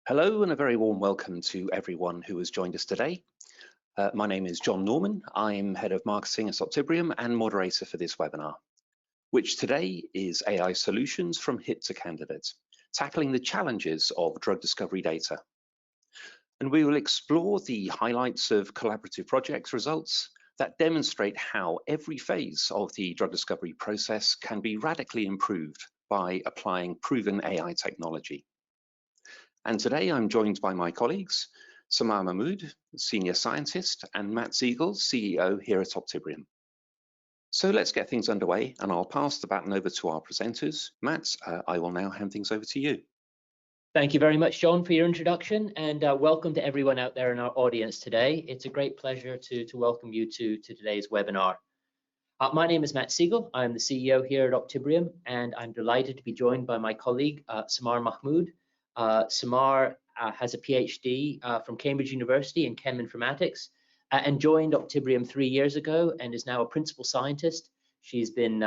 Hello and a very warm welcome to everyone who has joined us today. My name is John Norman. I'm Head of Marketing at Optibrium and moderator for this webinar, which today is AI Solutions from Hit to Candidate, tackling the challenges of drug discovery data. And we will explore the highlights of collaborative projects results that demonstrate how every phase of the drug discovery process can be radically improved by applying proven AI technology. And today I'm joined by my colleagues, Samar Mahmoud, Senior Scientist, and Matt Segall, CEO here at Optibrium. So let's get things underway, and I'll pass the baton over to our presenters. Matt, I will now hand things over to you. Thank you very much, John, for your introduction, and welcome to everyone out there in our audience today. It's a great pleasure to welcome you to today's webinar. My name is Matt Segall. I'm the CEO here at Optibrium, and I'm delighted to be joined by my colleague, Samar Mahmoud. Samar has a PhD from Cambridge University in Chem Informatics and joined Optibrium 3 years ago and is now a principal scientist. She's been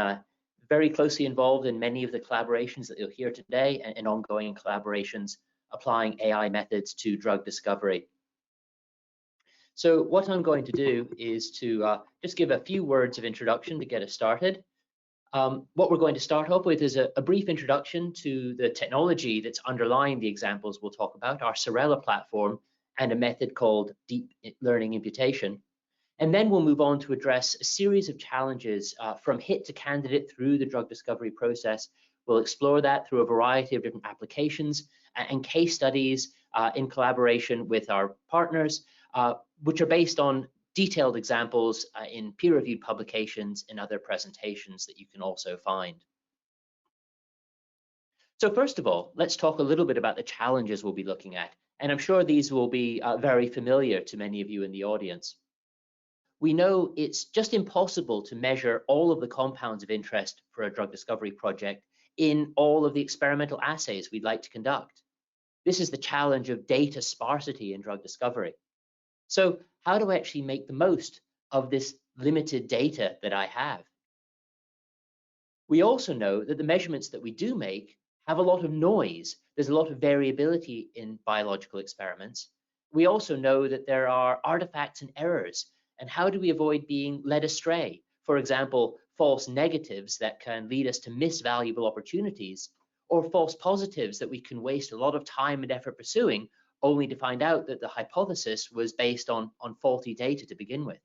very closely involved in many of the collaborations that you'll hear today and ongoing collaborations applying AI methods to drug discovery. So what I'm going to do is to just give a few words of introduction to get us started. What we're going to start off with is a brief introduction to the technology that's underlying the examples we'll talk about, our Sorella platform, and a method called deep learning imputation. And then we'll move on to address a series of challenges from hit to candidate through the drug discovery process. We'll explore that through a variety of different applications and case studies in collaboration with our partners, which are based on detailed examples in peer-reviewed publications and other presentations that you can also find. So first of all, let's talk a little bit about the challenges we'll be looking at, and I'm sure these will be very familiar to many of you in the audience. We know it's just impossible to measure all of the compounds of interest for a drug discovery project in all of the experimental assays we'd like to conduct. This is the challenge of data sparsity in drug discovery. So how do I actually make the most of this limited data that I have? We also know that the measurements that we do make have a lot of noise. There's a lot of variability in biological experiments. We also know that there are artifacts and errors. And how do we avoid being led astray? For example, false negatives that can lead us to miss valuable opportunities, or false positives that we can waste a lot of time and effort pursuing, only to find out that the hypothesis was based on faulty data to begin with.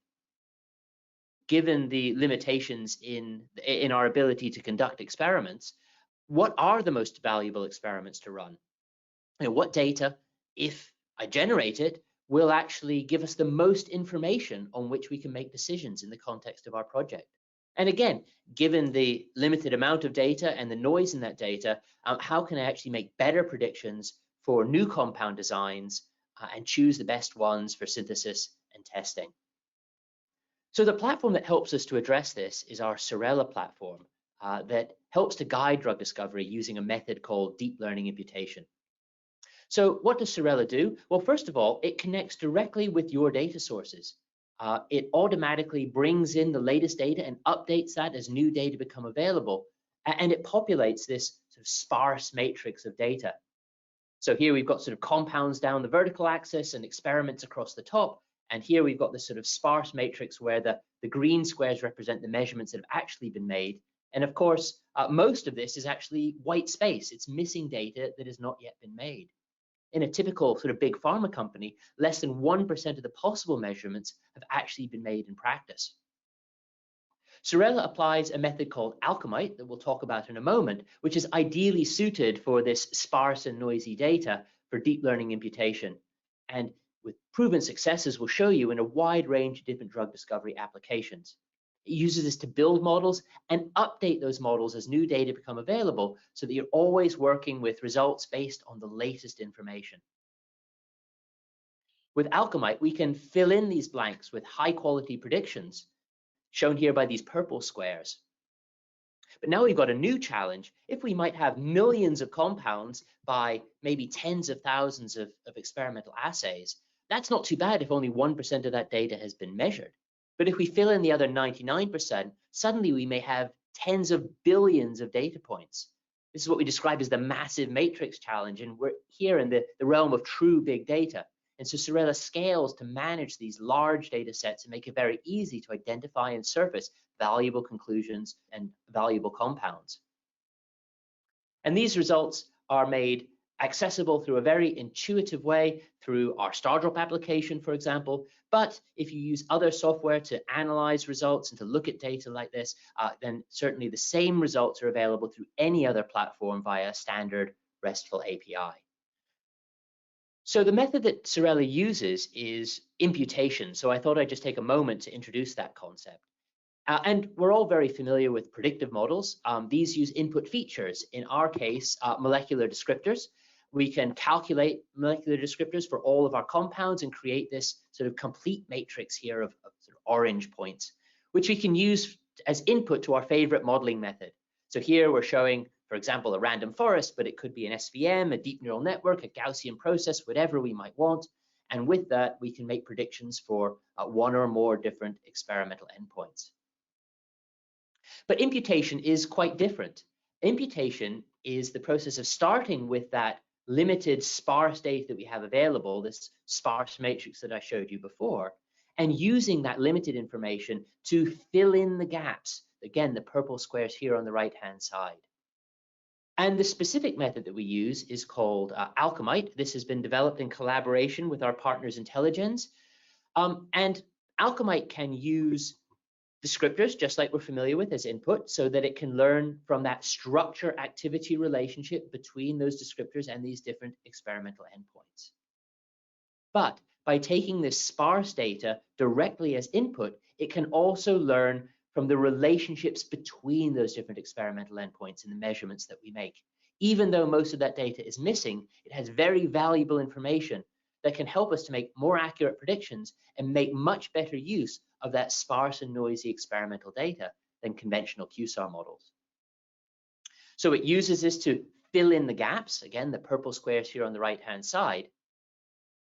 Given the limitations in our ability to conduct experiments, what are the most valuable experiments to run? And what data, if I generate it, will actually give us the most information on which we can make decisions in the context of our project? And again, given the limited amount of data and the noise in that data, how can I actually make better predictions for new compound designs and choose the best ones for synthesis and testing? So the platform that helps us to address this is our Sorella platform that helps to guide drug discovery using a method called deep learning imputation. So what does Sorella do? Well, first of all, it connects directly with your data sources. It automatically brings in the latest data and updates that as new data become available, and it populates this sort of sparse matrix of data. So here we've got sort of compounds down the vertical axis and experiments across the top. And here we've got this sort of sparse matrix where the green squares represent the measurements that have actually been made. And of course, most of this is actually white space. It's missing data that has not yet been made. In a typical sort of big pharma company, less than 1% of the possible measurements have actually been made in practice. Sorella applies a method called Alchemite that we'll talk about in a moment, which is ideally suited for this sparse and noisy data for deep learning imputation. And with proven successes, we'll show you in a wide range of different drug discovery applications. It uses this to build models and update those models as new data become available so that you're always working with results based on the latest information. With Alchemite, we can fill in these blanks with high quality predictions, shown here by these purple squares. But now we've got a new challenge. If we might have millions of compounds by maybe tens of thousands of experimental assays, that's not too bad if only 1% of that data has been measured. But if we fill in the other 99%, suddenly we may have tens of billions of data points. This is what we describe as the massive matrix challenge, and we're here in the realm of true big data. And so Sorella scales to manage these large data sets and make it very easy to identify and surface valuable conclusions and valuable compounds. And these results are made accessible through a very intuitive way through our Stardrop application, for example. But if you use other software to analyze results and to look at data like this, then certainly the same results are available through any other platform via a standard RESTful API. So the method that Sorella uses is imputation. So I thought I'd just take a moment to introduce that concept. And we're all very familiar with predictive models. These use input features, in our case, molecular descriptors. We can calculate molecular descriptors for all of our compounds and create this sort of complete matrix here of sort of orange points, which we can use as input to our favorite modeling method. So here we're showing, for example, a random forest, but it could be an SVM, a deep neural network, a Gaussian process, whatever we might want. And with that, we can make predictions for one or more different experimental endpoints. But imputation is quite different. Imputation is the process of starting with that limited sparse data that we have available, this sparse matrix that I showed you before, and using that limited information to fill in the gaps. Again, the purple squares here on the right-hand side. And the specific method that we use is called Alchemite. This has been developed in collaboration with our partners Intelligence. And Alchemite can use descriptors, just like we're familiar with, as input, so that it can learn from that structure-activity relationship between those descriptors and these different experimental endpoints. But by taking this sparse data directly as input, it can also learn from the relationships between those different experimental endpoints and the measurements that we make. Even though most of that data is missing, it has very valuable information that can help us to make more accurate predictions and make much better use of that sparse and noisy experimental data than conventional QSAR models. So it uses this to fill in the gaps, again, the purple squares here on the right-hand side.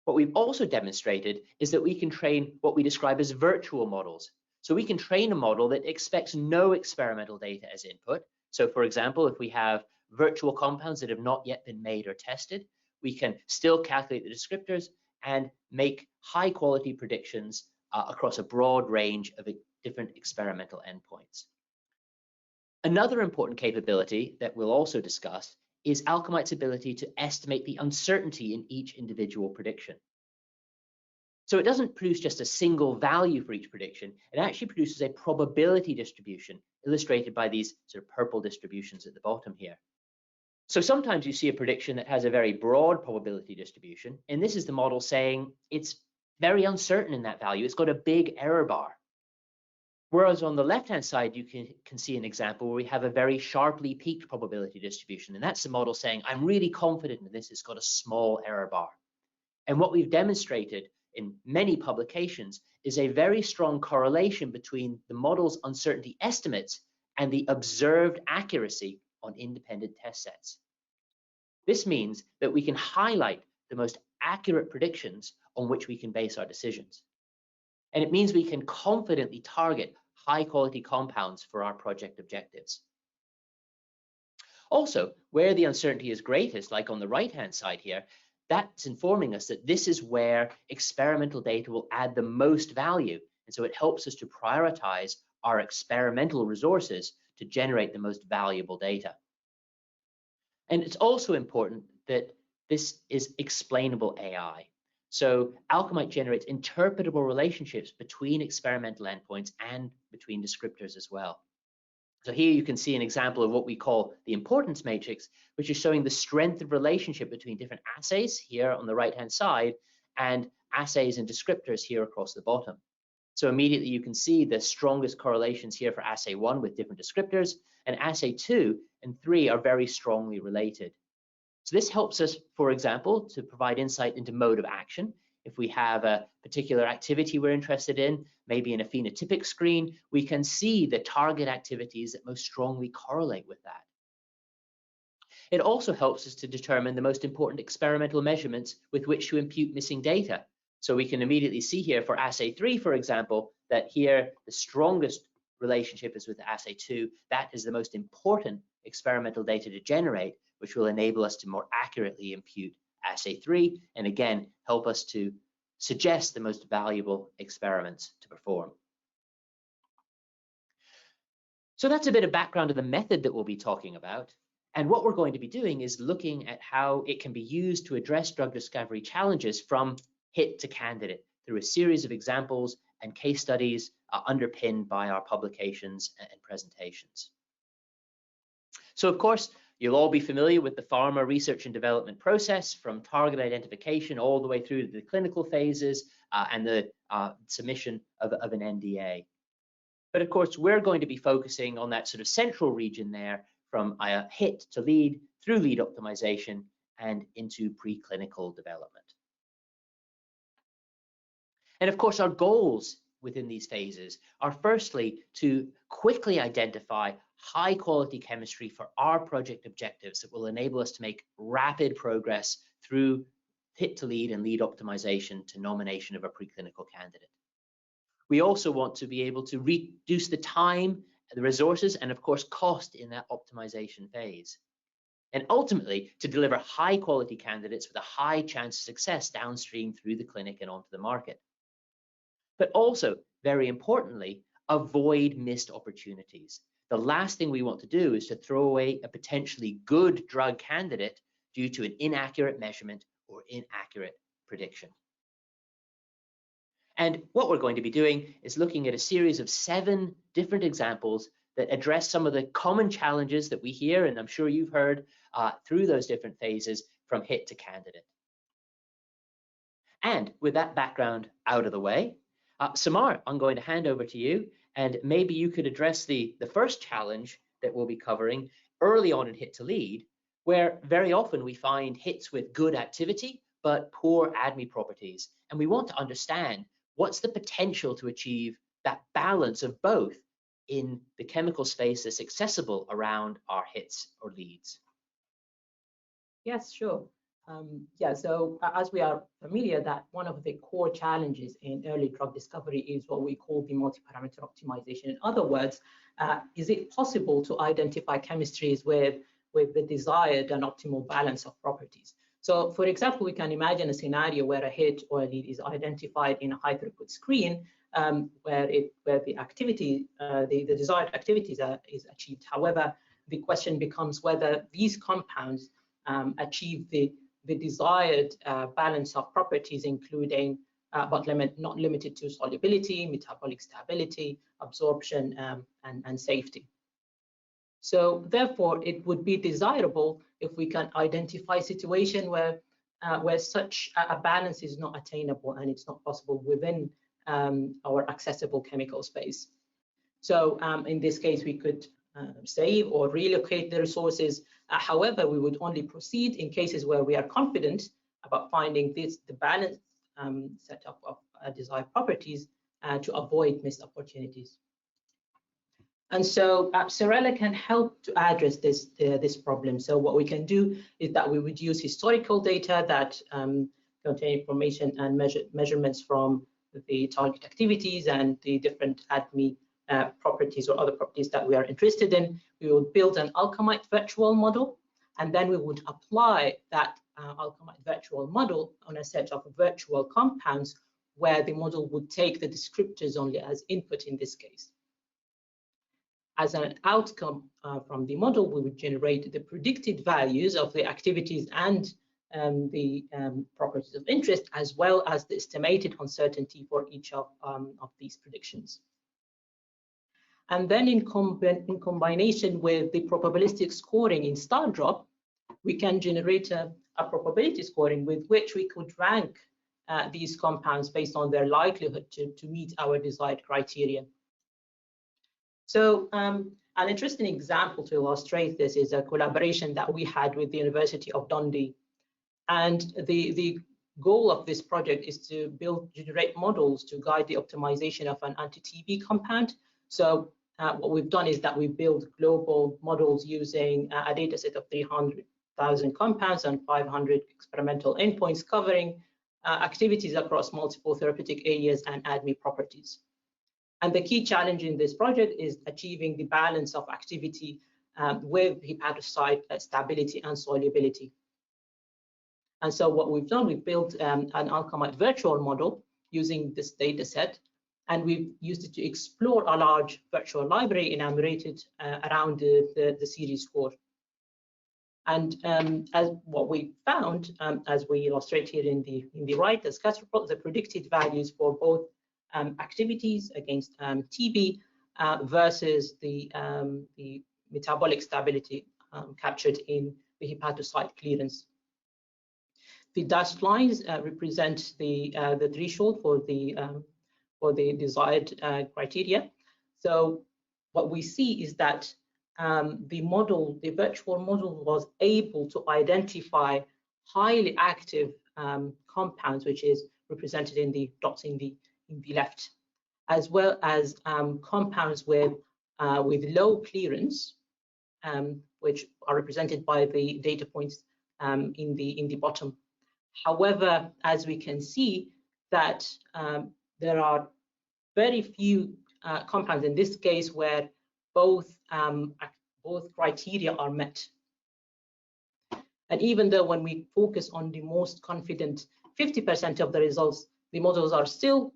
What we've also demonstrated is that we can train what we describe as virtual models. So we can train a model that expects no experimental data as input. So for example, if we have virtual compounds that have not yet been made or tested, we can still calculate the descriptors and make high quality predictions across a broad range of different experimental endpoints. Another important capability that we'll also discuss is Alchemite's ability to estimate the uncertainty in each individual prediction. So it doesn't produce just a single value for each prediction, it actually produces a probability distribution, illustrated by these sort of purple distributions at the bottom here. So sometimes you see a prediction that has a very broad probability distribution, and this is the model saying it's very uncertain in that value. It's got a big error bar. Whereas on the left-hand side, you can see an example where we have a very sharply peaked probability distribution, and that's the model saying, I'm really confident in this, it's got a small error bar. And what we've demonstrated in many publications is a very strong correlation between the model's uncertainty estimates and the observed accuracy on independent test sets. This means that we can highlight the most accurate predictions on which we can base our decisions. And it means we can confidently target high quality compounds for our project objectives. Also, where the uncertainty is greatest, like on the right-hand side here, that's informing us that this is where experimental data will add the most value. And so it helps us to prioritize our experimental resources to generate the most valuable data. And it's also important that this is explainable AI. So Alchemite generates interpretable relationships between experimental endpoints and between descriptors as well. So here you can see an example of what we call the importance matrix, which is showing the strength of relationship between different assays here on the right-hand side and assays and descriptors here across the bottom. So immediately you can see the strongest correlations here for assay 1 with different descriptors, and assay 2 and 3 are very strongly related. So this helps us, for example, to provide insight into mode of action. If we have a particular activity we're interested in, maybe in a phenotypic screen, we can see the target activities that most strongly correlate with that. It also helps us to determine the most important experimental measurements with which to impute missing data. So we can immediately see here for assay 3, for example, that here the strongest relationship is with assay 2. That is the most important experimental data to generate, which will enable us to more accurately impute assay 3, and again, help us to suggest the most valuable experiments to perform. So that's a bit of background of the method that we'll be talking about. And what we're going to be doing is looking at how it can be used to address drug discovery challenges from hit to candidate through a series of examples and case studies underpinned by our publications and presentations. So of course, you'll all be familiar with the pharma research and development process, from target identification all the way through to the clinical phases and the submission of an NDA. But of course, we're going to be focusing on that sort of central region there, from hit to lead, through lead optimization, and into preclinical development. And of course, our goals within these phases are firstly to quickly identify high quality chemistry for our project objectives that will enable us to make rapid progress through hit to lead and lead optimization to nomination of a preclinical candidate. We also want to be able to reduce the time, the resources, and of course cost in that optimization phase. And ultimately to deliver high quality candidates with a high chance of success downstream through the clinic and onto the market. But also, very importantly, avoid missed opportunities. The last thing we want to do is to throw away a potentially good drug candidate due to an inaccurate measurement or inaccurate prediction. And what we're going to be doing is looking at a series of 7 different examples that address some of the common challenges that we hear, and I'm sure you've heard through those different phases from hit to candidate. And with that background out of the way, Samar, I'm going to hand over to you, and maybe you could address the first challenge that we'll be covering early on in hit to lead, where very often we find hits with good activity but poor ADME properties. And we want to understand what's the potential to achieve that balance of both in the chemical space that's accessible around our hits or leads. Yes, sure. So as we are familiar that one of the core challenges in early drug discovery is what we call the multi-parameter optimization. In other words, is it possible to identify chemistries with the desired and optimal balance of properties? So for example, we can imagine a scenario where a hit or a lead is identified in a high throughput screen where the activity, the desired activities is achieved. However, the question becomes whether these compounds achieve the desired balance of properties, including but not limited to solubility, metabolic stability, absorption, and safety. So therefore, it would be desirable if we can identify a situation where such a balance is not attainable and it's not possible within our accessible chemical space. So in this case, we could save or relocate the resources. However, we would only proceed in cases where we are confident about finding the balanced setup of desired properties to avoid missed opportunities. And so Sorella can help to address this problem. So what we can do is that we would use historical data that contain information and measurements from the target activities and the different ADME properties or other properties that we are interested in. We would build an Alchemite virtual model, and then we would apply that Alchemite virtual model on a set of virtual compounds where the model would take the descriptors only as input in this case. As an outcome from the model, we would generate the predicted values of the activities and the properties of interest, as well as the estimated uncertainty for each of these predictions. And then in combination with the probabilistic scoring in StarDrop, we can generate a probability scoring with which we could rank these compounds based on their likelihood to meet our desired criteria. So an interesting example to illustrate this is a collaboration that we had with the University of Dundee. And the goal of this project is to generate models to guide the optimization of an anti-TB compound. So what we've done is that we build global models using a data set of 300,000 compounds and 500 experimental endpoints covering activities across multiple therapeutic areas and ADME properties. And the key challenge in this project is achieving the balance of activity with hepatocyte stability and solubility. And so what we've done, we've built an Alchemite virtual model using this data set, and we've used it to explore a large virtual library enumerated around the series score. And as what we found, as we illustrate here in the right, as scatter plot, the predicted values for both activities against TB versus the metabolic stability captured in the hepatocyte clearance. The dashed lines represent the threshold for the desired criteria. So what we see is that the virtual model was able to identify highly active compounds, which is represented in the dots in the left, as well as compounds with low clearance, which are represented by the data points in the bottom. However, as we can see that there are very few compounds in this case where both criteria are met. And even though when we focus on the most confident 50% of the results, the models are still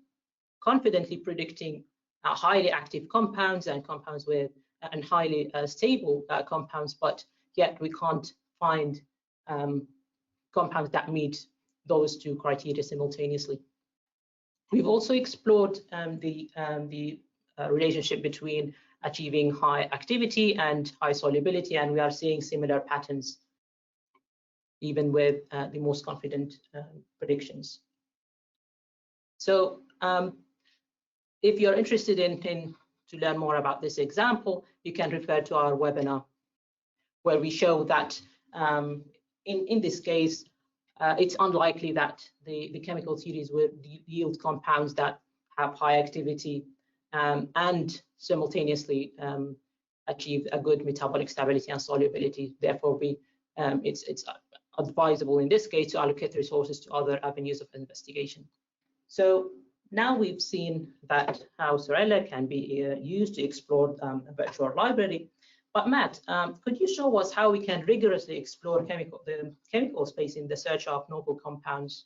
confidently predicting highly active compounds and compounds with and highly stable compounds, but yet we can't find compounds that meet those two criteria simultaneously. We've also explored the relationship between achieving high activity and high solubility, and we are seeing similar patterns even with the most confident predictions. So if you're interested in to learn more about this example, you can refer to our webinar where we show that in this case, it's unlikely that the chemical series will yield compounds that have high activity and simultaneously achieve a good metabolic stability and solubility. Therefore, it's advisable in this case to allocate resources to other avenues of investigation. So now we've seen that how Sorella can be used to explore a virtual library. But Matt, could you show us how we can rigorously explore the chemical space in the search of novel compounds?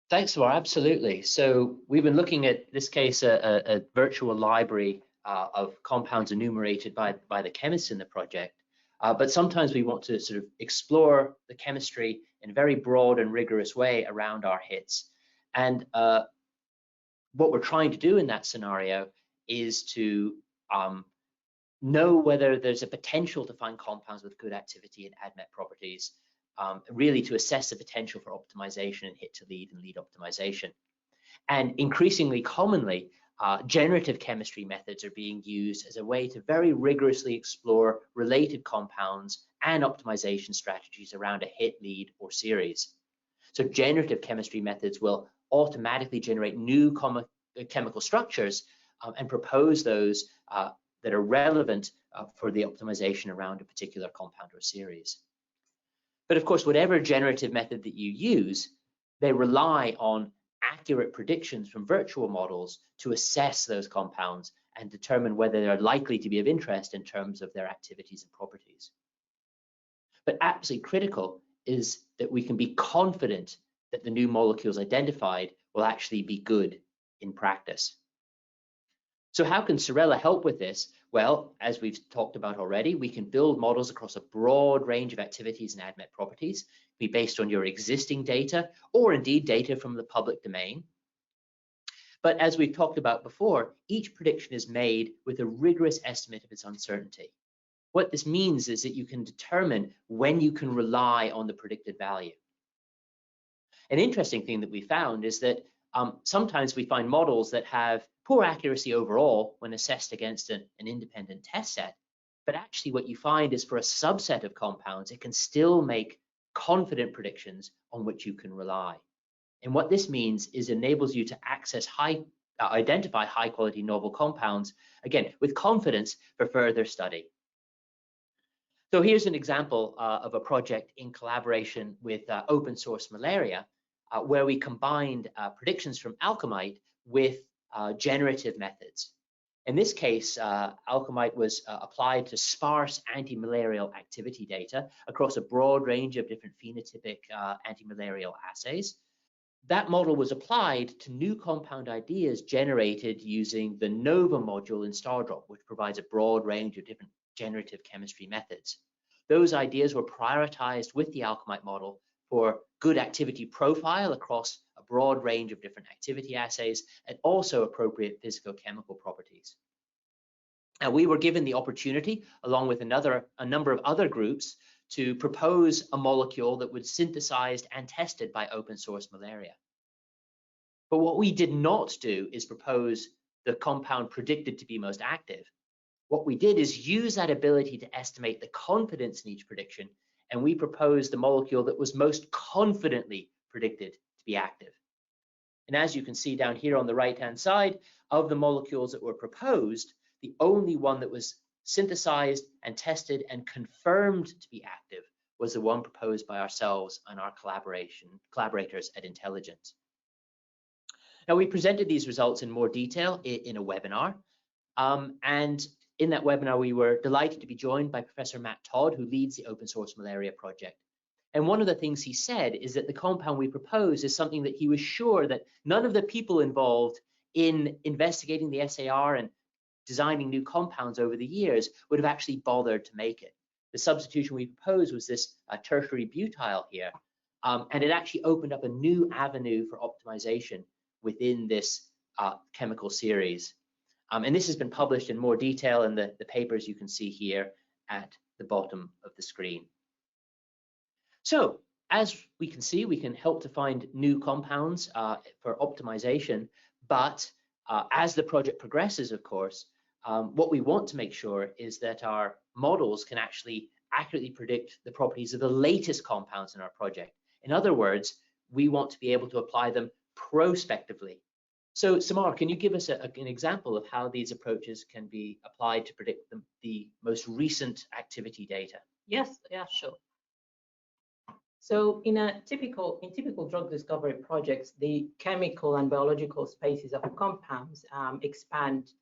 Thanks, Samar. Absolutely. So we've been looking at this case, a virtual library of compounds enumerated by the chemists in the project. But sometimes we want to sort of explore the chemistry in a very broad and rigorous way around our hits. And what we're trying to do in that scenario is to know whether there's a potential to find compounds with good activity and ADMET properties, really to assess the potential for optimization and hit to lead and lead optimization. And increasingly commonly, generative chemistry methods are being used as a way to very rigorously explore related compounds and optimization strategies around a hit, lead, or series. So generative chemistry methods will automatically generate new chemical structures and propose those that are relevant for the optimization around a particular compound or series. But of course, whatever generative method that you use, they rely on accurate predictions from virtual models to assess those compounds and determine whether they're likely to be of interest in terms of their activities and properties. But absolutely critical is that we can be confident that the new molecules identified will actually be good in practice. So how can Sorella help with this? Well, as we've talked about already, we can build models across a broad range of activities and ADMET properties, be based on your existing data or indeed data from the public domain. But as we've talked about before, each prediction is made with a rigorous estimate of its uncertainty. What this means is that you can determine when you can rely on the predicted value. An interesting thing that we found is that sometimes we find models that have poor accuracy overall when assessed against an independent test set, but actually what you find is for a subset of compounds, it can still make confident predictions on which you can rely. And what this means is it enables you to identify high quality novel compounds, again, with confidence for further study. So here's an example of a project in collaboration with Open Source Malaria, where we combined predictions from Alchemite with generative methods. In this case, Alchemite was applied to sparse anti-malarial activity data across a broad range of different phenotypic anti-malarial assays. That model was applied to new compound ideas generated using the NOVA module in StarDrop, which provides a broad range of different generative chemistry methods. Those ideas were prioritized with the Alchemite model for good activity profile across a broad range of different activity assays and also appropriate physicochemical properties. And we were given the opportunity, along with a number of other groups, to propose a molecule that was synthesized and tested by Open Source Malaria. But what we did not do is propose the compound predicted to be most active. What we did is use that ability to estimate the confidence in each prediction, and we proposed the molecule that was most confidently predicted to be active. And as you can see down here on the right-hand side, of the molecules that were proposed, the only one that was synthesized and tested and confirmed to be active was the one proposed by ourselves and our collaborators at Intelligence. Now, we presented these results in more detail in a webinar, and in that webinar, we were delighted to be joined by Professor Matt Todd, who leads the Open Source Malaria project. And one of the things he said is that the compound we propose is something that he was sure that none of the people involved in investigating the SAR and designing new compounds over the years would have actually bothered to make it. The substitution we proposed was this tertiary butyl here, and it actually opened up a new avenue for optimization within this chemical series. And this has been published in more detail in the papers you can see here at the bottom of the screen. So as we can see, we can help to find new compounds for optimization, but as the project progresses, of course, what we want to make sure is that our models can actually accurately predict the properties of the latest compounds in our project. In other words, we want to be able to apply them prospectively. So Samar, can you give us an example of how these approaches can be applied to predict the most recent activity data? Yes, yeah, sure. So in typical drug discovery projects, the chemical and biological spaces of compounds expand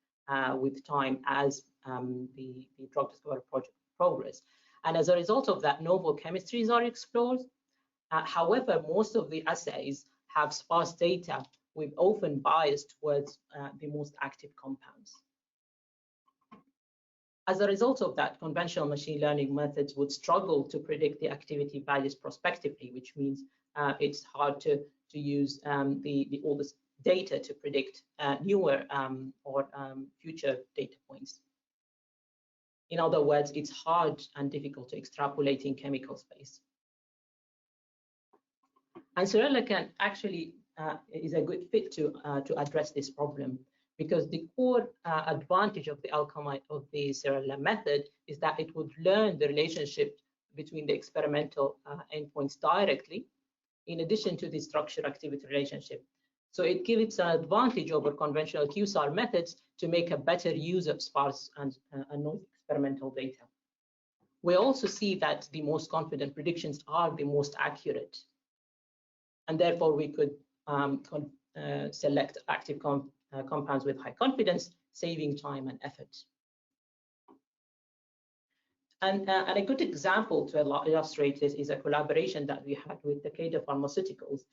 with time as the drug discovery project progress. And as a result of that, novel chemistries are explored. However, most of the assays have sparse data with often bias towards the most active compounds. As a result of that, conventional machine learning methods would struggle to predict the activity values prospectively, which means it's hard to use the oldest data to predict newer or future data points. In other words, it's hard and difficult to extrapolate in chemical space. And Sorella can actually is a good fit to address this problem, because the core advantage of the Alchemite of the Sorella method is that it would learn the relationship between the experimental endpoints directly, in addition to the structure-activity relationship. So it gives an advantage over conventional QSAR methods to make a better use of sparse and non-experimental data. We also see that the most confident predictions are the most accurate, and therefore we could select active compounds with high confidence, saving time and effort. And a good example to illustrate this is a collaboration that we had with Takeda Pharmaceuticals,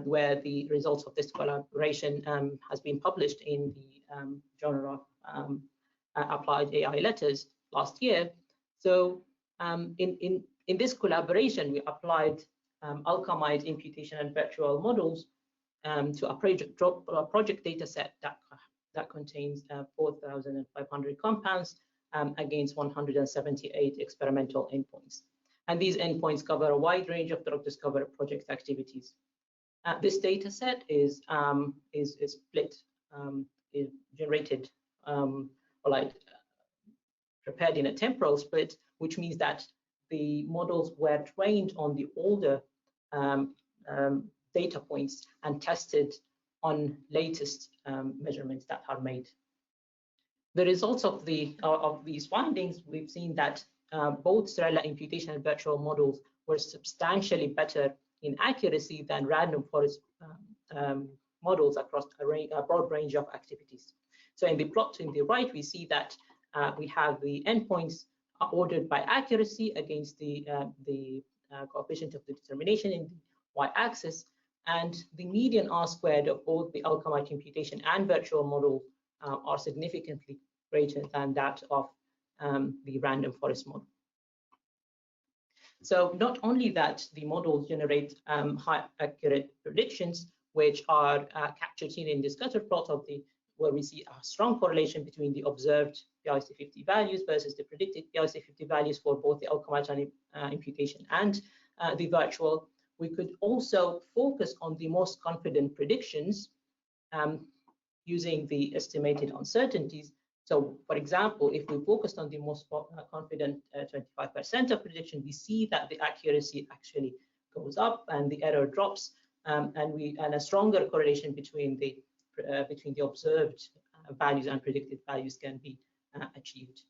where the results of this collaboration has been published in the Journal of Applied AI Letters last year. So in this collaboration, we applied Alchemite, imputation, and virtual models to a project data set that contains 4,500 compounds against 178 experimental endpoints. And these endpoints cover a wide range of drug discovery project activities. This data set is split, is generated, prepared in a temporal split, which means that the models were trained on the older data points and tested on latest measurements that are made. The results of these findings, we've seen that both Sorella imputation and virtual models were substantially better in accuracy than random forest models across a broad range of activities. So in the plot to the right, we see that we have the endpoints ordered by accuracy against the coefficient of the determination in the y-axis, and the median R-squared of both the Alchemite imputation and virtual model are significantly greater than that of the random forest model. So not only that, the models generate high accurate predictions, which are captured here in this scatter plot of where we see a strong correlation between the observed PIC50 values versus the predicted PIC50 values for both the Alchemite imputation and the virtual. We could also focus on the most confident predictions using the estimated uncertainties. So, for example, if we focused on the most confident 25% of prediction, we see that the accuracy actually goes up and the error drops, and a stronger correlation between the observed values and predicted values can be achieved,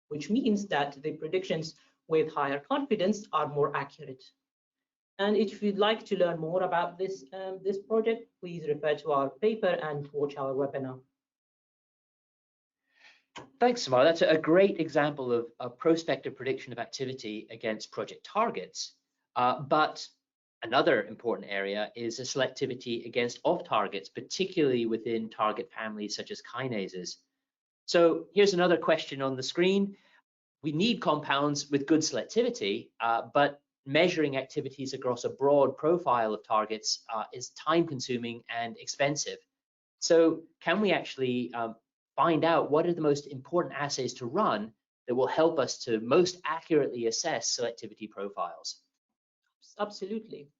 which means that the predictions with higher confidence are more accurate. And if you'd like to learn more about this project, please refer to our paper and watch our webinar. Thanks, Samar. That's a great example of a prospective prediction of activity against project targets. But another important area is the selectivity against off-targets, particularly within target families such as kinases. So here's another question on the screen. We need compounds with good selectivity, but measuring activities across a broad profile of targets is time-consuming and expensive. So can we actually find out what are the most important assays to run that will help us to most accurately assess selectivity profiles? Absolutely.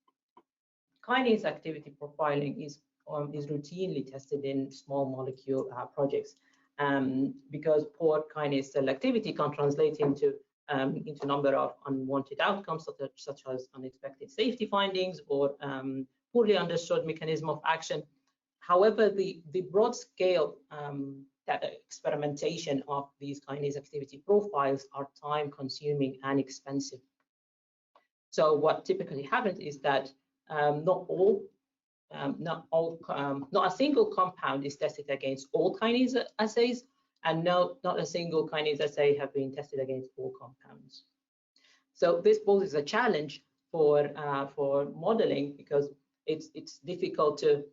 Kinase activity profiling is routinely tested in small molecule projects because poor kinase selectivity can translate into a number of unwanted outcomes such as unexpected safety findings or poorly understood mechanism of action. However, the broad scale experimentation of these kinase activity profiles are time consuming and expensive. So what typically happens is that not a single compound is tested against all kinase assays, and not a single kinase assay have been tested against all compounds. So this poses a challenge for modeling because it's difficult to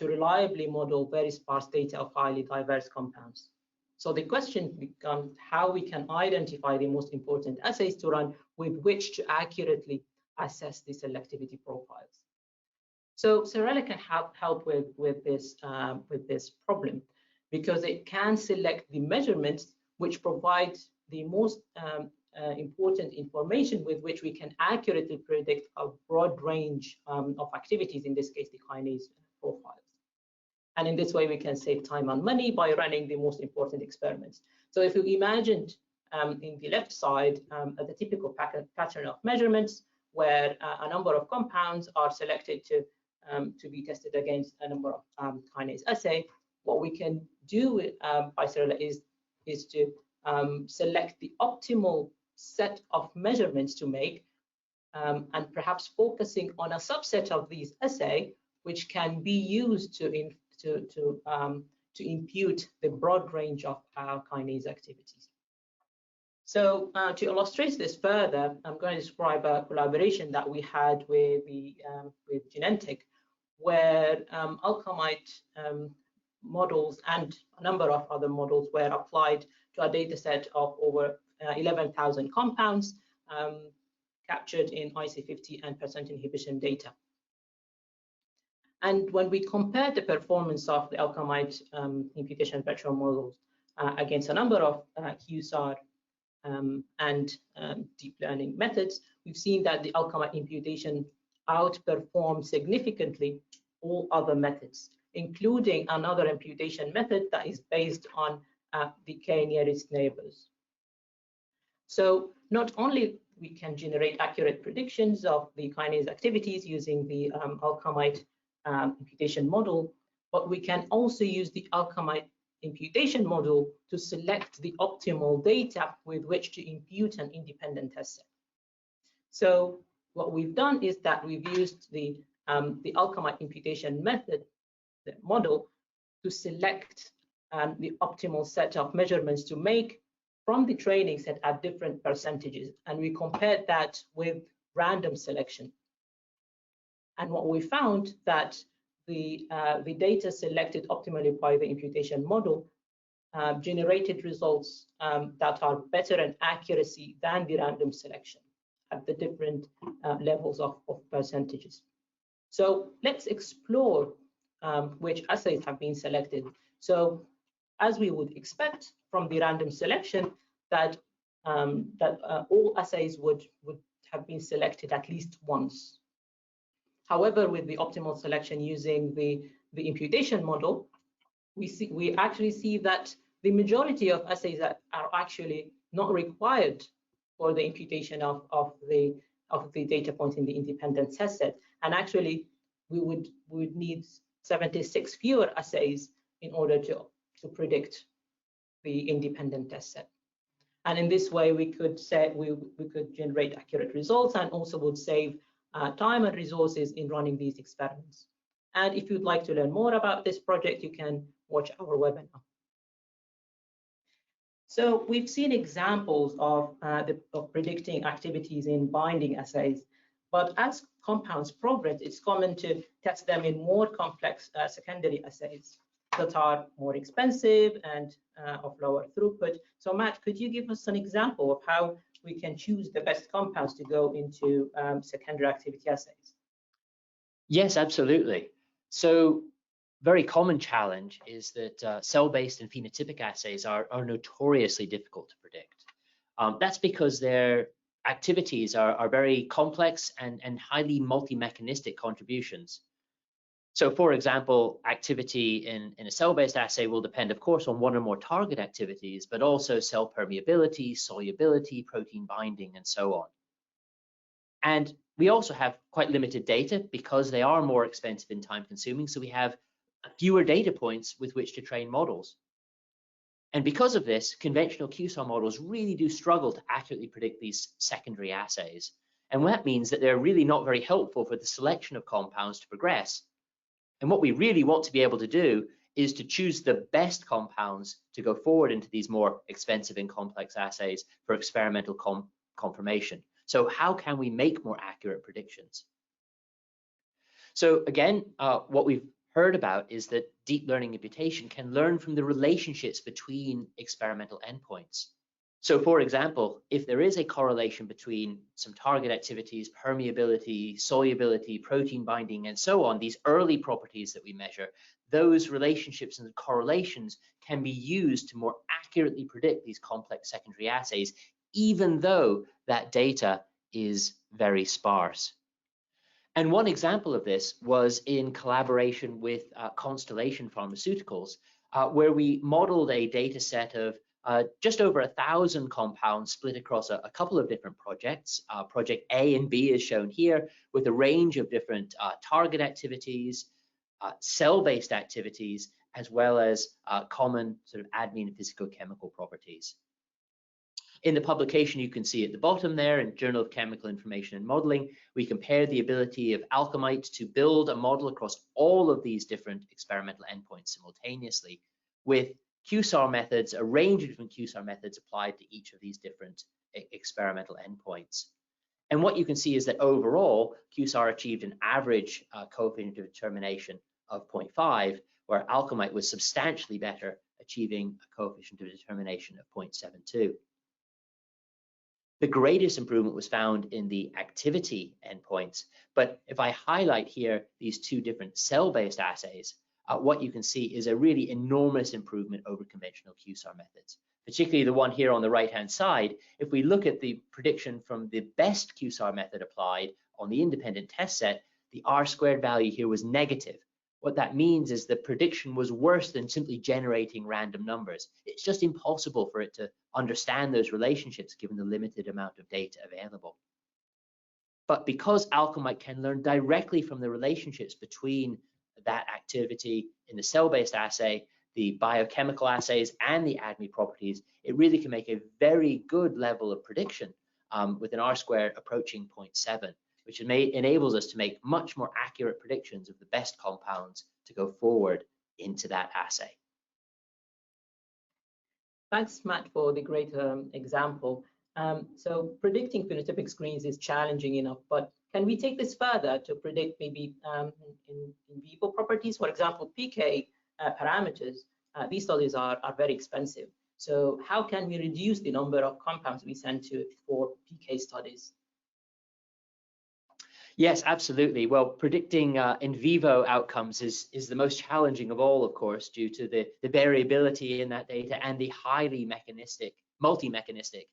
reliably model very sparse data of highly diverse compounds. So the question becomes how we can identify the most important assays to run with which to accurately assess the selectivity profiles. So Cerella can help with this problem because it can select the measurements which provide the most important information with which we can accurately predict a broad range of activities, in this case the kinase profiles. And in this way we can save time and money by running the most important experiments. So if you imagined in the left side the typical pattern of measurements where a number of compounds are selected to be tested against a number of kinase assay, what we can do by Cerella is to select the optimal set of measurements to make, and perhaps focusing on a subset of these assay, which can be used to impute the broad range of kinase activities. So to illustrate this further, I'm going to describe a collaboration that we had with Genentech, where Alchemite models and a number of other models were applied to a data set of over 11,000 compounds captured in IC50 and percent inhibition data. And when we compared the performance of the Alchemite imputation virtual models against a number of QSAR and deep learning methods, we've seen that the Alchemite imputation outperformed significantly all other methods, including another imputation method that is based on the k nearest neighbors. So not only we can generate accurate predictions of the kinase activities using the Alchemite imputation model, but we can also use the Alchemite imputation model to select the optimal data with which to impute an independent test set. So what we've done is that we've used the Alchemite imputation method, the model, to select and the optimal set of measurements to make from the training set at different percentages. And we compared that with random selection. And what we found that the data selected optimally by the imputation model generated results that are better in accuracy than the random selection at the different levels of percentages. So let's explore which assays have been selected. So as we would expect from the random selection, that all assays would have been selected at least once. However, with the optimal selection using the imputation model, we actually see that the majority of assays are actually not required for the imputation of the data point in the independent test set. And actually, we would need 76 fewer assays in order to predict the independent test set. And in this way, we could generate accurate results and also would save time and resources in running these experiments. And if you'd like to learn more about this project, you can watch our webinar. So we've seen examples of predicting activities in binding assays, but as compounds progress, it's common to test them in more complex secondary assays that are more expensive and of lower throughput. So Matt, could you give us an example of how we can choose the best compounds to go into secondary activity assays? Yes, absolutely. So very common challenge is that cell-based and phenotypic assays are notoriously difficult to predict. That's because their activities are very complex and highly multi-mechanistic contributions. So for example, activity in a cell-based assay will depend, of course, on one or more target activities, but also cell permeability, solubility, protein binding, and so on. And we also have quite limited data because they are more expensive and time consuming. So we have fewer data points with which to train models. And because of this, conventional QSAR models really do struggle to accurately predict these secondary assays. And that means that they're really not very helpful for the selection of compounds to progress. And what we really want to be able to do is to choose the best compounds to go forward into these more expensive and complex assays for experimental confirmation. So how can we make more accurate predictions? So again, what we've heard about is that deep learning imputation can learn from the relationships between experimental endpoints. So for example, if there is a correlation between some target activities, permeability, solubility, protein binding, and so on, these early properties that we measure, those relationships and correlations can be used to more accurately predict these complex secondary assays, even though that data is very sparse. And one example of this was in collaboration with Constellation Pharmaceuticals, where we modeled a data set of just over 1,000 compounds split across a couple of different projects. Project A and B is shown here with a range of different target activities, cell-based activities, as well as common sort of admin and physicochemical properties. In the publication, you can see at the bottom there in Journal of Chemical Information and Modeling, we compare the ability of Alchemite to build a model across all of these different experimental endpoints simultaneously with QSAR methods, a range of different QSAR methods applied to each of these different experimental endpoints. And what you can see is that overall, QSAR achieved an average coefficient of determination of 0.5, where Alchemite was substantially better, achieving a coefficient of determination of 0.72. The greatest improvement was found in the activity endpoints. But if I highlight here these two different cell-based assays, what you can see is a really enormous improvement over conventional QSAR methods, particularly the one here on the right-hand side. If we look at the prediction from the best QSAR method applied on the independent test set, the R-squared value here was negative. What that means is the prediction was worse than simply generating random numbers. It's just impossible for it to understand those relationships given the limited amount of data available. But because Alchemite can learn directly from the relationships between that activity in the cell-based assay, the biochemical assays, and the ADME properties, it really can make a very good level of prediction with an R-squared approaching 0.7. Which enables us to make much more accurate predictions of the best compounds to go forward into that assay. Thanks, Matt, for the great example. So predicting phenotypic screens is challenging enough, but can we take this further to predict maybe in vivo properties? For example, PK parameters. These studies are very expensive. So how can we reduce the number of compounds we send to for PK studies? Yes, absolutely. Well, predicting in vivo outcomes is the most challenging of all, of course, due to the variability in that data and the highly mechanistic, multi-mechanistic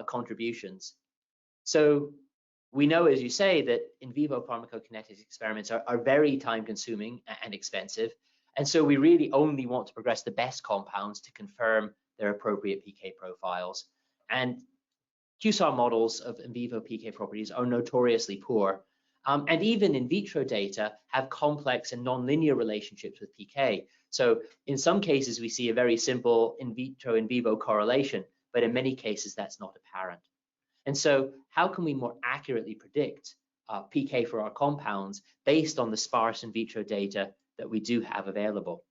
contributions. So we know, as you say, that in vivo pharmacokinetics experiments are very time-consuming and expensive. And so we really only want to progress the best compounds to confirm their appropriate PK profiles. And QSAR models of in vivo PK properties are notoriously poor. And even in vitro data have complex and nonlinear relationships with PK. So in some cases, we see a very simple in vitro in vivo correlation, but in many cases, that's not apparent. And so how can we more accurately predict PK for our compounds based on the sparse in vitro data that we do have available?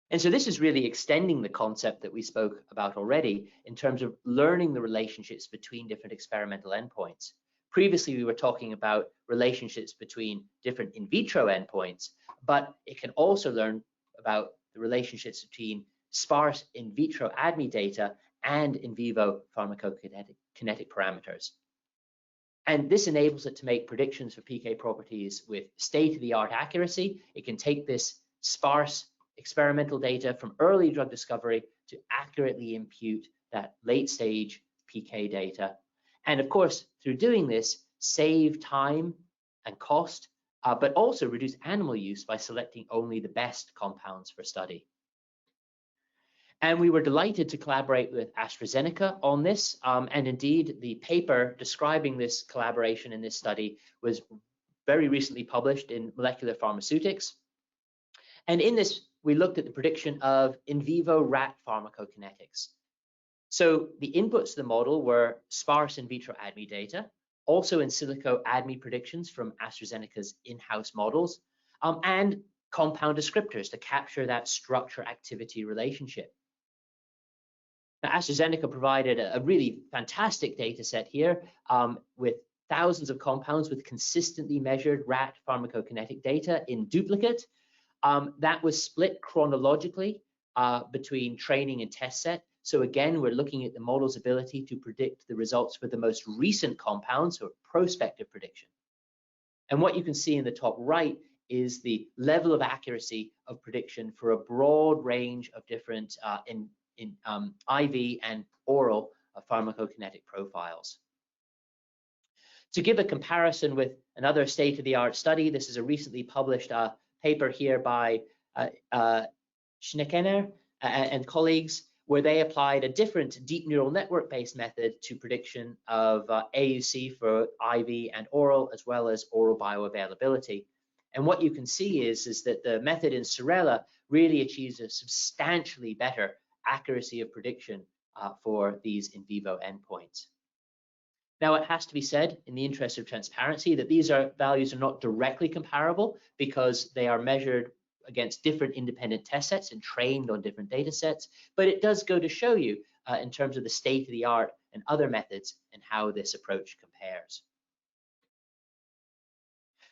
And so this is really extending the concept that we spoke about already in terms of learning the relationships between different experimental endpoints. Previously, we were talking about relationships between different in vitro endpoints, but it can also learn about the relationships between sparse in vitro ADME data and in vivo pharmacokinetic parameters. And this enables it to make predictions for PK properties with state-of-the-art accuracy. It can take this sparse experimental data from early drug discovery to accurately impute that late-stage PK data. And of course, through doing this, save time and cost, but also reduce animal use by selecting only the best compounds for study. And we were delighted to collaborate with AstraZeneca on this. And indeed, the paper describing this collaboration in this study was very recently published in Molecular Pharmaceutics. And in this, we looked at the prediction of in vivo rat pharmacokinetics. So the inputs to the model were sparse in vitro ADME data, also in silico ADME predictions from AstraZeneca's in-house models, and compound descriptors to capture that structure-activity relationship. Now, AstraZeneca provided a really fantastic data set here with thousands of compounds with consistently measured rat pharmacokinetic data in duplicate. That was split chronologically between training and test set. So again, we're looking at the model's ability to predict the results for the most recent compounds, or prospective prediction. And what you can see in the top right is the level of accuracy of prediction for a broad range of different IV and oral pharmacokinetic profiles. To give a comparison with another state-of-the-art study, this is a recently published paper here by Schneckener and colleagues, where they applied a different deep neural network-based method to prediction of AUC for IV and oral, as well as oral bioavailability. And what you can see is that the method in Sorella really achieves a substantially better accuracy of prediction for these in vivo endpoints. Now, it has to be said, in the interest of transparency, that these values are not directly comparable because they are measured against different independent test sets and trained on different data sets, but it does go to show you in terms of the state of the art and other methods and how this approach compares.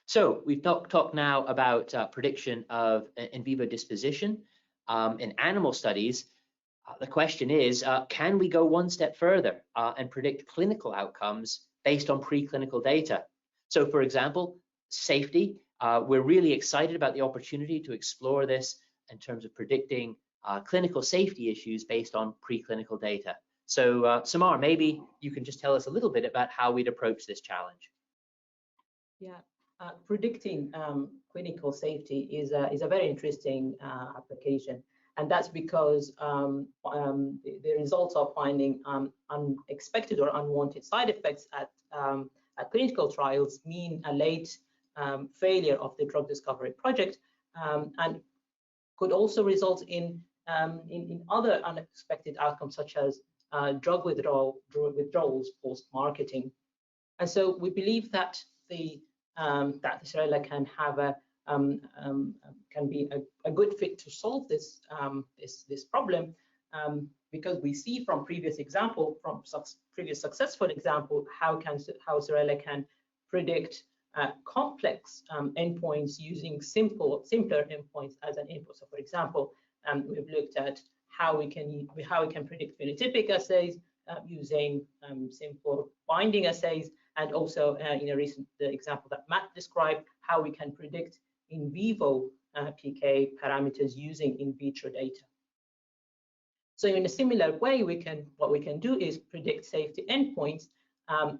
So we've talked now about prediction of in vivo disposition in animal studies. The question is, can we go one step further and predict clinical outcomes based on preclinical data? So for example, safety. We're really excited about the opportunity to explore this in terms of predicting clinical safety issues based on preclinical data. So Samar, maybe you can just tell us a little bit about how we'd approach this challenge. Yeah, predicting clinical safety is a very interesting application. And that's because the results of finding unexpected or unwanted side effects at clinical trials mean a late failure of the drug discovery project, and could also result in other unexpected outcomes, such as drug withdrawals post-marketing. And so we believe that the Sorella can have can be a good fit to solve this this problem because we see from previous previous successful example, how Sorella can predict complex endpoints using simpler endpoints as an input. So, for example, we've looked at how we can predict phenotypic assays using simple binding assays, and also in a recent example that Matt described, how we can predict in vivo PK parameters using in vitro data. So in a similar way, what we can do is predict safety endpoints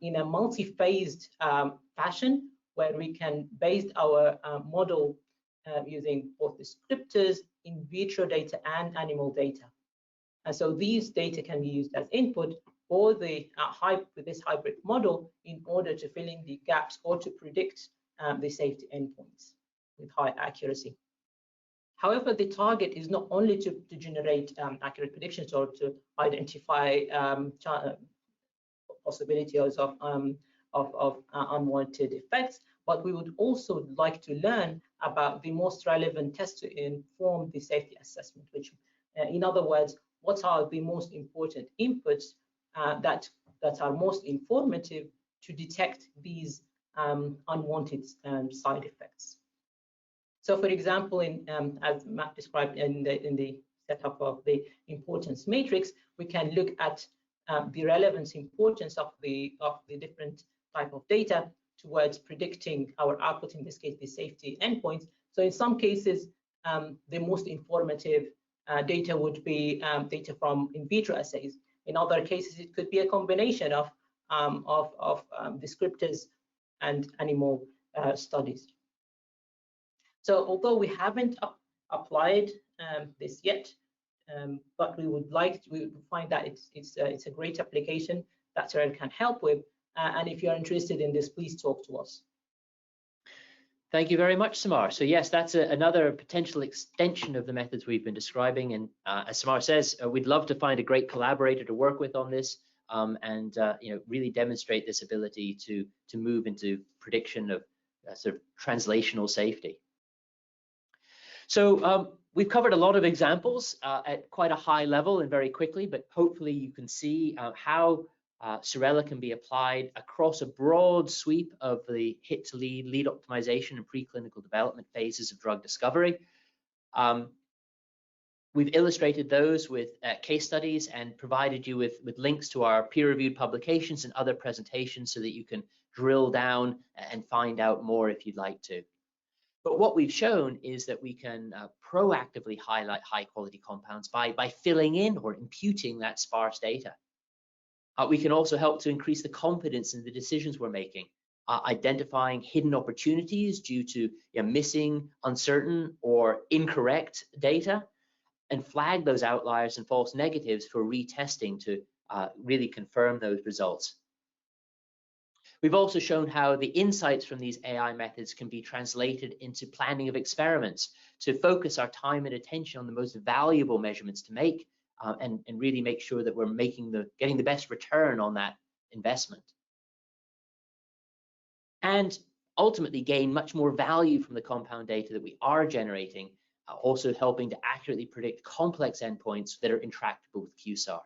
in a multi-phased fashion, where we can base our model using both descriptors, in vitro data, and animal data. And so these data can be used as input for this hybrid model in order to fill in the gaps or to predict the safety endpoints with high accuracy. However, the target is not only to generate accurate predictions or to identify possibilities of unwanted effects, but we would also like to learn about the most relevant tests to inform the safety assessment, which, in other words, what are the most important inputs that are most informative to detect these unwanted side effects. So, for example, as Matt described in the setup of the importance matrix, we can look at the relevance importance of the different type of data towards predicting our output, in this case, the safety endpoints. So in some cases, the most informative data would be data from in vitro assays. In other cases, it could be a combination of descriptors and animal studies. So although we haven't applied this yet, but we would find that it's a great application that Sorella can help with. And if you're interested in this, please talk to us. Thank you very much, Samar. So yes, that's another potential extension of the methods we've been describing. And as Samar says, we'd love to find a great collaborator to work with on this, and really demonstrate this ability to move into prediction of sort of translational safety. So we've covered a lot of examples at quite a high level and very quickly, but hopefully you can see how Sorella can be applied across a broad sweep of the hit to lead optimization, and preclinical development phases of drug discovery. We've illustrated those with case studies and provided you with links to our peer-reviewed publications and other presentations so that you can drill down and find out more if you'd like to. But what we've shown is that we can proactively highlight high-quality compounds by filling in or imputing that sparse data. We can also help to increase the confidence in the decisions we're making, identifying hidden opportunities due to missing, uncertain, or incorrect data, and flag those outliers and false negatives for retesting to really confirm those results. We've also shown how the insights from these AI methods can be translated into planning of experiments to focus our time and attention on the most valuable measurements to make, and really make sure that we're getting the best return on that investment. And ultimately gain much more value from the compound data that we are generating, also helping to accurately predict complex endpoints that are intractable with QSAR.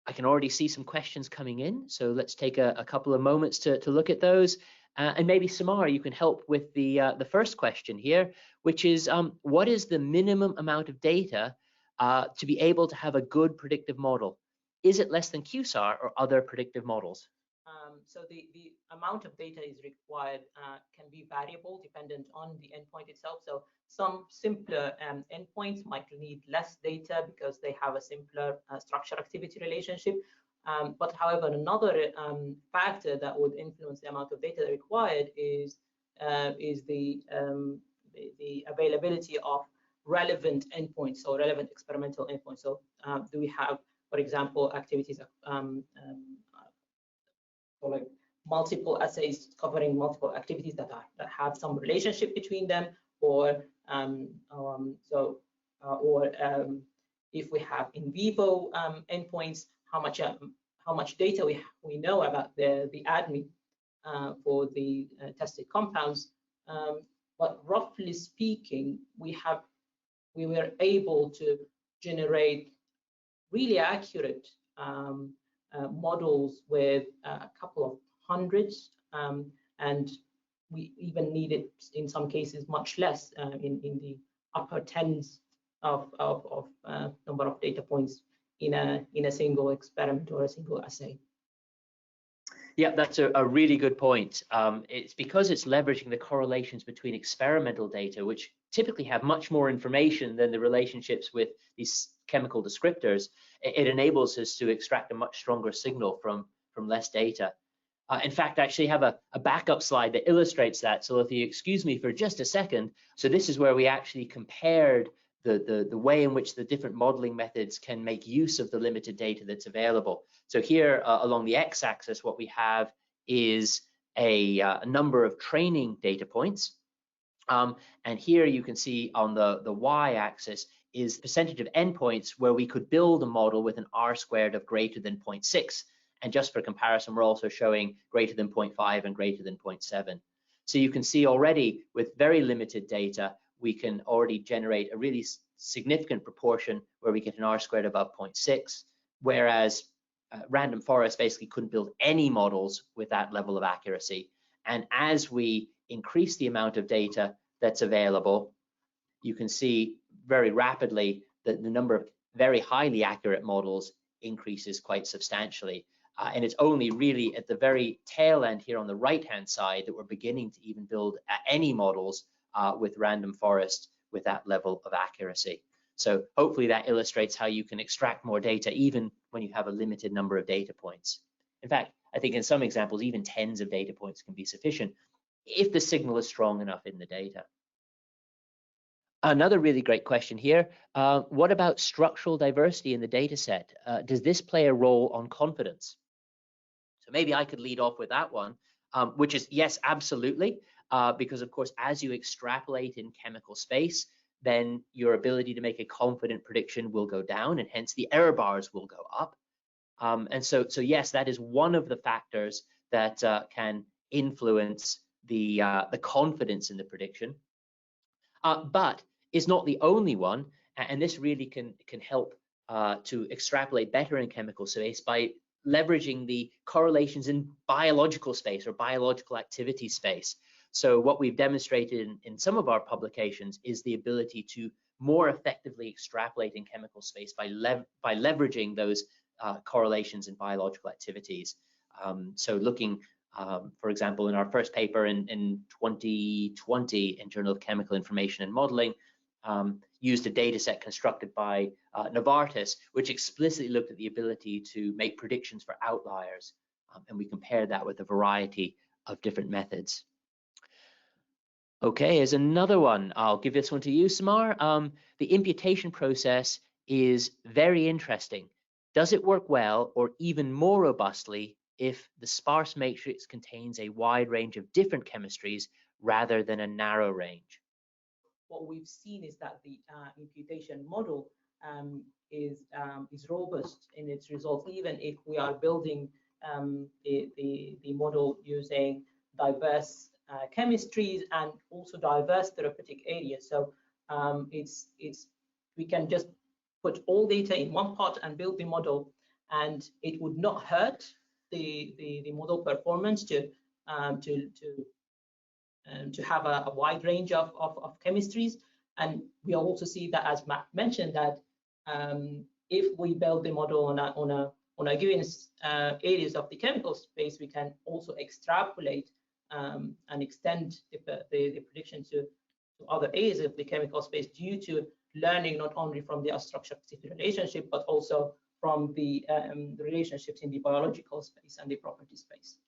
I can already see some questions coming in, so let's take a couple of moments to look at those. And maybe Samar, you can help with the first question here, which is what is the minimum amount of data to be able to have a good predictive model? Is it less than QSAR or other predictive models? So the amount of data is required can be variable dependent on the endpoint itself. So some simpler endpoints might need less data because they have a simpler structure-activity relationship. But however, another factor that would influence the amount of data required is the availability of relevant endpoints, so relevant experimental endpoints. So do we have, for example, activities or like multiple assays covering multiple activities that have some relationship between them, or if we have in vivo endpoints, how much data we know about the ADME for the tested compounds. But roughly speaking, we were able to generate really accurate models with a couple of hundreds, and we even needed, in some cases, much less, in the upper tens of number of data points in a single experiment or a single assay. Yeah, that's a really good point. It's because it's leveraging the correlations between experimental data, which typically have much more information than the relationships with these chemical descriptors. It enables us to extract a much stronger signal from less data. In fact, I actually have a backup slide that illustrates that. So if you excuse me for just a second, so this is where we actually compared the way in which the different modeling methods can make use of the limited data that's available. So here along the x-axis, what we have is a number of training data points. And here you can see on the y-axis is percentage of endpoints where we could build a model with an R² of greater than 0.6. And just for comparison, we're also showing greater than 0.5 and greater than 0.7. So you can see already with very limited data, we can already generate a really significant proportion where we get an R² above 0.6, whereas random forest basically couldn't build any models with that level of accuracy. And as we increase the amount of data that's available, you can see very rapidly that the number of very highly accurate models increases quite substantially. And it's only really at the very tail end here on the right-hand side that we're beginning to even build any models with random forest with that level of accuracy. So hopefully that illustrates how you can extract more data even when you have a limited number of data points. In fact, I think in some examples, even tens of data points can be sufficient if the signal is strong enough in the data. Another really great question here, what about structural diversity in the data set? Does this play a role on confidence? So maybe I could lead off with that one, which is yes, absolutely, because of course, as you extrapolate in chemical space, then your ability to make a confident prediction will go down, and hence the error bars will go up. And so yes, that is one of the factors that can influence the confidence in the prediction. But it's not the only one, and this really can help to extrapolate better in chemical space by leveraging the correlations in biological space or biological activity space. So what we've demonstrated in some of our publications is the ability to more effectively extrapolate in chemical space by leveraging those correlations in biological activities. So looking, for example, in our first paper in 2020 in Journal of Chemical Information and Modeling, used a data set constructed by Novartis, which explicitly looked at the ability to make predictions for outliers. And we compared that with a variety of different methods. Okay, here's another one. I'll give this one to you, Samar. The imputation process is very interesting. Does it work well or even more robustly if the sparse matrix contains a wide range of different chemistries rather than a narrow range? What we've seen is that the imputation model is robust in its results, even if we are building the model using diverse chemistries and also diverse therapeutic areas. So we can just put all data in one pot and build the model, and it would not hurt the model performance to have a wide range of chemistries. And we also see that, as Matt mentioned, that if we build the model on a given areas of the chemical space, we can also extrapolate and extend the prediction to other areas of the chemical space due to learning not only from the structure-activity relationship, but also from the relationships in the biological space and the property space.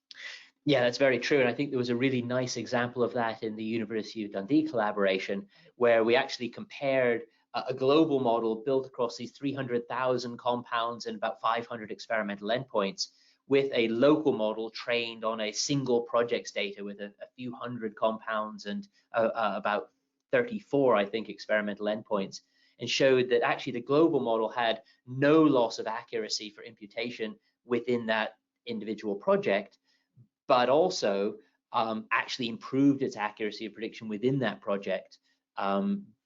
Yeah, that's very true. And I think there was a really nice example of that in the University of Dundee collaboration, where we actually compared a global model built across these 300,000 compounds and about 500 experimental endpoints with a local model trained on a single project's data with a few hundred compounds and about 34, I think, experimental endpoints, and showed that actually the global model had no loss of accuracy for imputation within that individual project, but also actually improved its accuracy of prediction within that project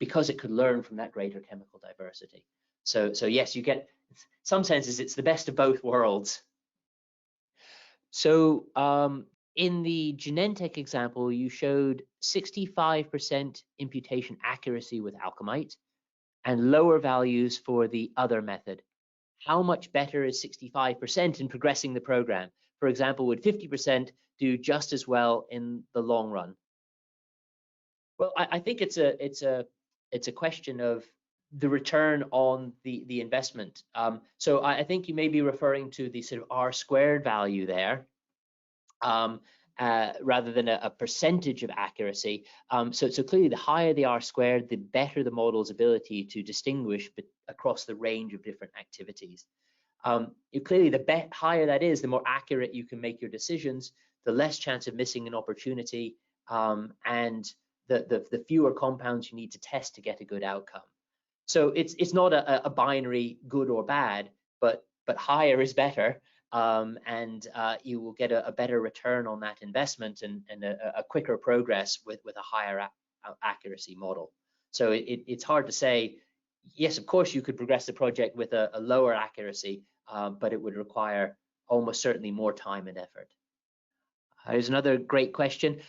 because it could learn from that greater chemical diversity. So yes, you get, in some senses, it's the best of both worlds. So in the Genentech example, you showed 65% imputation accuracy with Alchemite and lower values for the other method. How much better is 65% in progressing the program? For example, would 50% do just as well in the long run? Well, I think it's a question of the return on the investment. So I think you may be referring to the sort of R² value there, rather than a percentage of accuracy. So clearly, the higher the R², the better the model's ability to distinguish across the range of different activities. Clearly, the higher that is, the more accurate you can make your decisions, the less chance of missing an opportunity, and the fewer compounds you need to test to get a good outcome. So it's not a binary good or bad, but higher is better, and you will get a better return on that investment and a quicker progress with a higher accuracy model. So it's hard to say. Yes, of course, you could progress the project with a lower accuracy, but it would require almost certainly more time and effort. Here's another great question.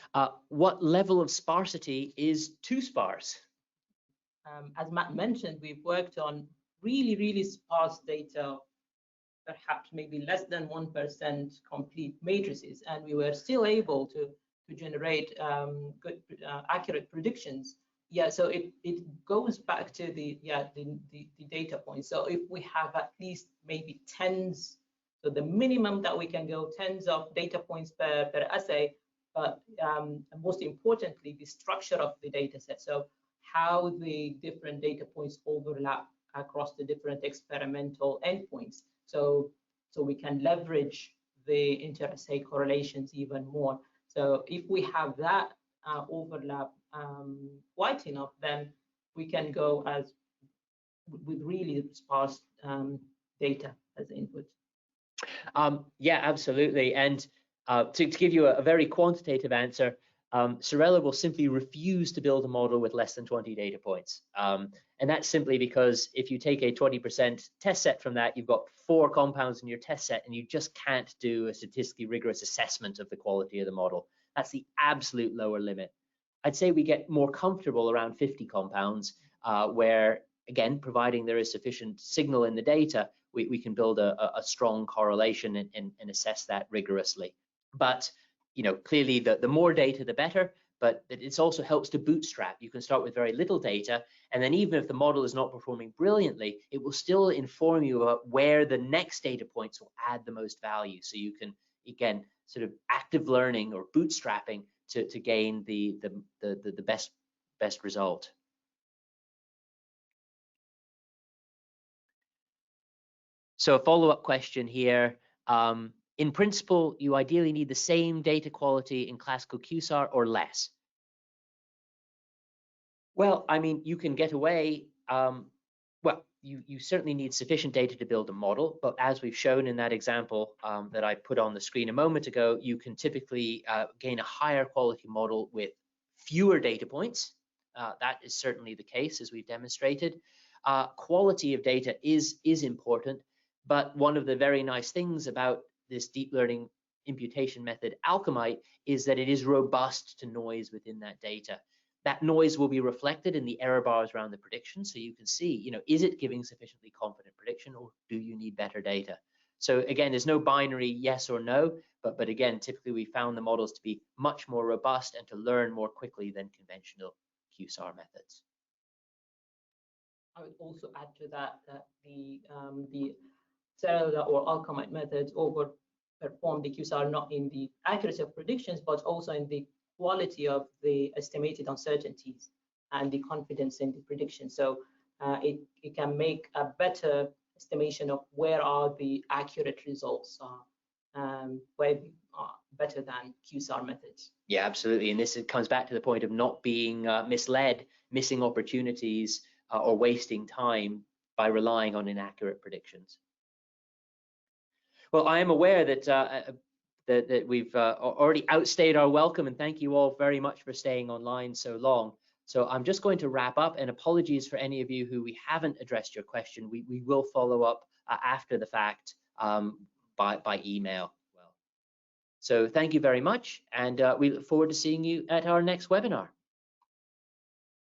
What level of sparsity is too sparse? As Matt mentioned, we've worked on really, really sparse data, perhaps maybe less than 1% complete matrices, and we were still able to generate good, accurate predictions. Yeah, so it goes back to the data points. So if we have at least maybe tens, so the minimum that we can go tens of data points per assay, but most importantly, the structure of the data set. So how the different data points overlap across the different experimental endpoints. So we can leverage the inter-assay correlations even more. So if we have that overlap quite enough, then we can go with really sparse data as input. Yeah, absolutely. And to give you a very quantitative answer, Sorella will simply refuse to build a model with less than 20 data points. And that's simply because if you take a 20% test set from that, you've got 4 compounds in your test set, and you just can't do a statistically rigorous assessment of the quality of the model. That's the absolute lower limit. I'd say we get more comfortable around 50 compounds, where, again, providing there is sufficient signal in the data, we can build a strong correlation and assess that rigorously. But clearly, the more data, the better. But it also helps to bootstrap. You can start with very little data, and then even if the model is not performing brilliantly, it will still inform you about where the next data points will add the most value. So you can, again, sort of active learning or bootstrapping to gain the best result. So a follow-up question here. In principle, you ideally need the same data quality in classical QSAR or less. Well, I mean, you can get away. Well, you certainly need sufficient data to build a model, but as we've shown in that example that I put on the screen a moment ago, you can typically gain a higher quality model with fewer data points. That is certainly the case, as we've demonstrated. Quality of data is important, but one of the very nice things about this deep learning imputation method, Alchemite, is that it is robust to noise within that data. That noise will be reflected in the error bars around the prediction, so you can see, is it giving sufficiently confident prediction, or do you need better data? So again, there's no binary yes or no, but again, typically we found the models to be much more robust and to learn more quickly than conventional QSAR methods. I would also add to that the Sorella or Alchemite methods overperform the QSAR not in the accuracy of predictions, but also in the quality of the estimated uncertainties and the confidence in the prediction. So it can make a better estimation of where are the accurate results where are better than QSAR methods. Yeah, absolutely. And this comes back to the point of not being misled, missing opportunities, or wasting time by relying on inaccurate predictions. Well, I am aware that that we've already outstayed our welcome, and thank you all very much for staying online so long. So I'm just going to wrap up, and apologies for any of you who we haven't addressed your question. We will follow up after the fact by email. Well, so thank you very much, and we look forward to seeing you at our next webinar.